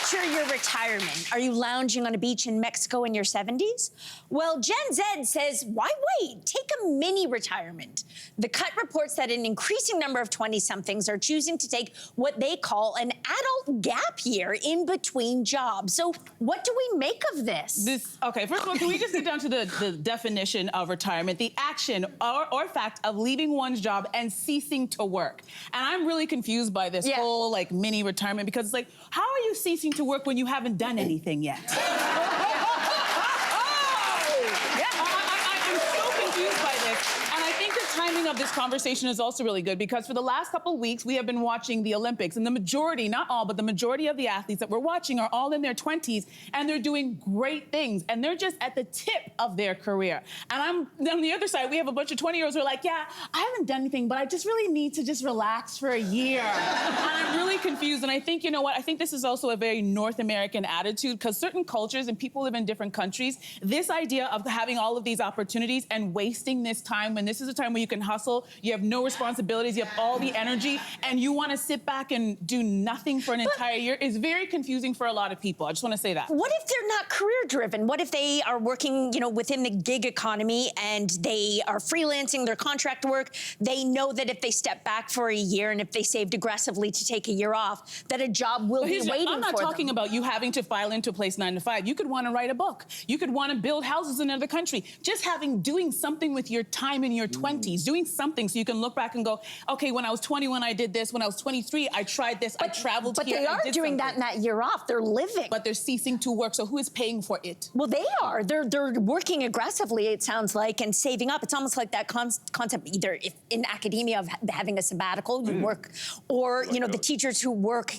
picture your retirement. Are you lounging on a beach in Mexico in your 70s? Well, Gen Z says, why wait? Take a mini retirement. The Cut reports that an increasing number of 20-somethings are choosing to take what they call an adult gap year in between jobs. So what do we make of this? Okay, first of all, can we just get down to the definition of retirement, the action or fact of leaving one's job and ceasing to work. And I'm really confused by this whole like mini retirement because it's like, how are you ceasing to work when you haven't done anything yet? I'm so confused by this. And I think the timing of this conversation is also really good because for the last couple of weeks, we have been watching the Olympics and the majority, not all, but the majority of the athletes that we're watching are all in their 20s and they're doing great things and they're just at the tip of their career. And on the other side, we have a bunch of 20-year-olds who are like, yeah, I haven't done anything, but I just really need to just relax for a year. And I'm really confused. And I think, you know what, I think this is also a very North American attitude because certain cultures and people live in different countries, this idea of having all of these opportunities and wasting this time when this is a time where you can hustle, you have no responsibilities, you have all the energy, and you want to sit back and do nothing for an entire year is very confusing for a lot of people. I just want to say that. What if they're not career-driven? What if they are working, you know, within the gig economy and they are freelancing their contract work? They know that if they step back for a year and if they saved aggressively to take a year off, that a job will be waiting for them. I'm not talking about you having to file into a place 9 to 5. You could want to write a book. You could want to build houses in another country. Just doing something with your time in your 20s, doing something so you can look back and go, okay, when I was 21, I did this. When I was 23, I tried this. I traveled here. But they are doing that in that year off. They're living. But they're ceasing to work. So who is paying for it? Well, they are. They're working aggressively, it sounds like, and saving up. It's almost like that concept, either if in academia of having a sabbatical, you work, or, you know, the teachers who work,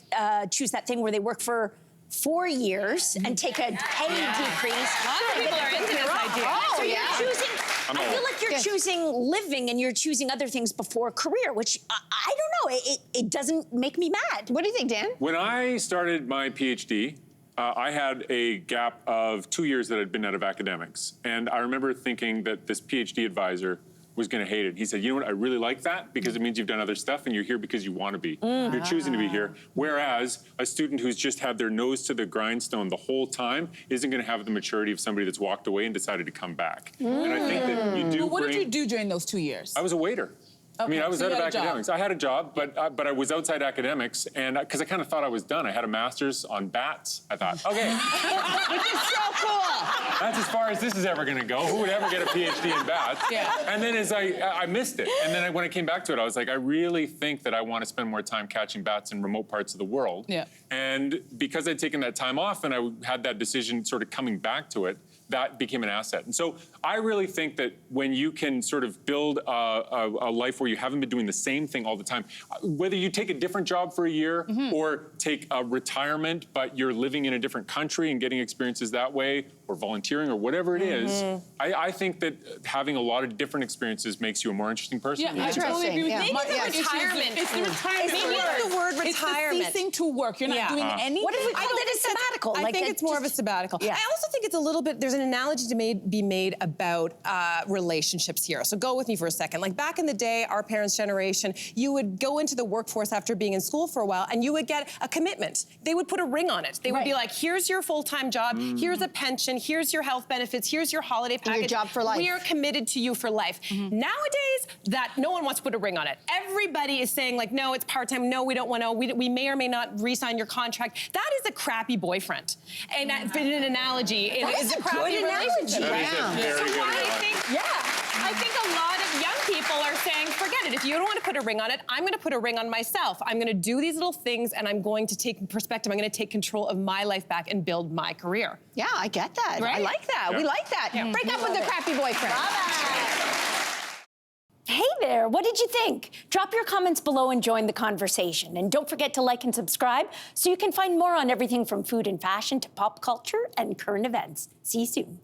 choose that thing where they work for 4 years and take a pay decrease. Lots of people are into this idea. So you're choosing, I feel like you're choosing living and you're choosing other things before career, which I don't know, it doesn't make me mad. What do you think, Dan? When I started my PhD, I had a gap of 2 years that I'd been out of academics. And I remember thinking that this PhD advisor was going to hate it. He said, you know what, I really like that because it means you've done other stuff and you're here because you want to be. You're choosing to be here. Whereas a student who's just had their nose to the grindstone the whole time isn't going to have the maturity of somebody that's walked away and decided to come back. And I think that you do What did you do during those 2 years? I was a waiter. Okay, I mean, I was out of Job. academics. I had a job, but I was outside academics, and because I kind of thought I was done. I had a master's on bats. I thought, okay. Which is so cool. That's as far as this is ever going to go. Who would ever get a PhD in bats? Yeah. And then I missed it. And then when I came back to it, I was like, I really think that I want to spend more time catching bats in remote parts of the world. Yeah. And because I'd taken that time off and I had that decision sort of coming back to it, that became an asset. And so I really think that when you can sort of build a life where you haven't been doing the same thing all the time, whether you take a different job for a year or take a retirement, but you're living in a different country and getting experiences that way, or volunteering or whatever it is, I think that having a lot of different experiences makes you a more interesting person. Yeah, I totally agree with you. Maybe retirement. It's the retirement. Maybe the word retirement. It's the ceasing to work. You're not doing anything. What if we called it a sabbatical? I think it's more of a sabbatical. Yeah. I also think it's a little bit, there's an analogy to be made about relationships here. So go with me for a second. Like back in the day, our parents' generation, you would go into the workforce after being in school for a while and you would get a commitment. They would put a ring on it. They would be like, here's your full-time job, here's a pension, here's your health benefits, here's your holiday package. Your job for life. We are committed to you for life. Nowadays, that no one wants to put a ring on it. Everybody is saying like, no, it's part-time, no, we don't want to, we may or may not re-sign your contract. That is a crappy boyfriend. And in an analogy, it is a crappy relationship. That is a very good analogy. I think a lot of young people are saying, forget it. If you don't want to put a ring on it, I'm going to put a ring on myself. I'm going to do these little things and I'm going to take perspective. I'm going to take control of my life back and build my career. Yeah, I get that. Right? I like that. Yeah. We like that. Yeah. Break up with the crappy boyfriend. Hey there, what did you think? Drop your comments below and join the conversation. And don't forget to like and subscribe so you can find more on everything from food and fashion to pop culture and current events. See you soon.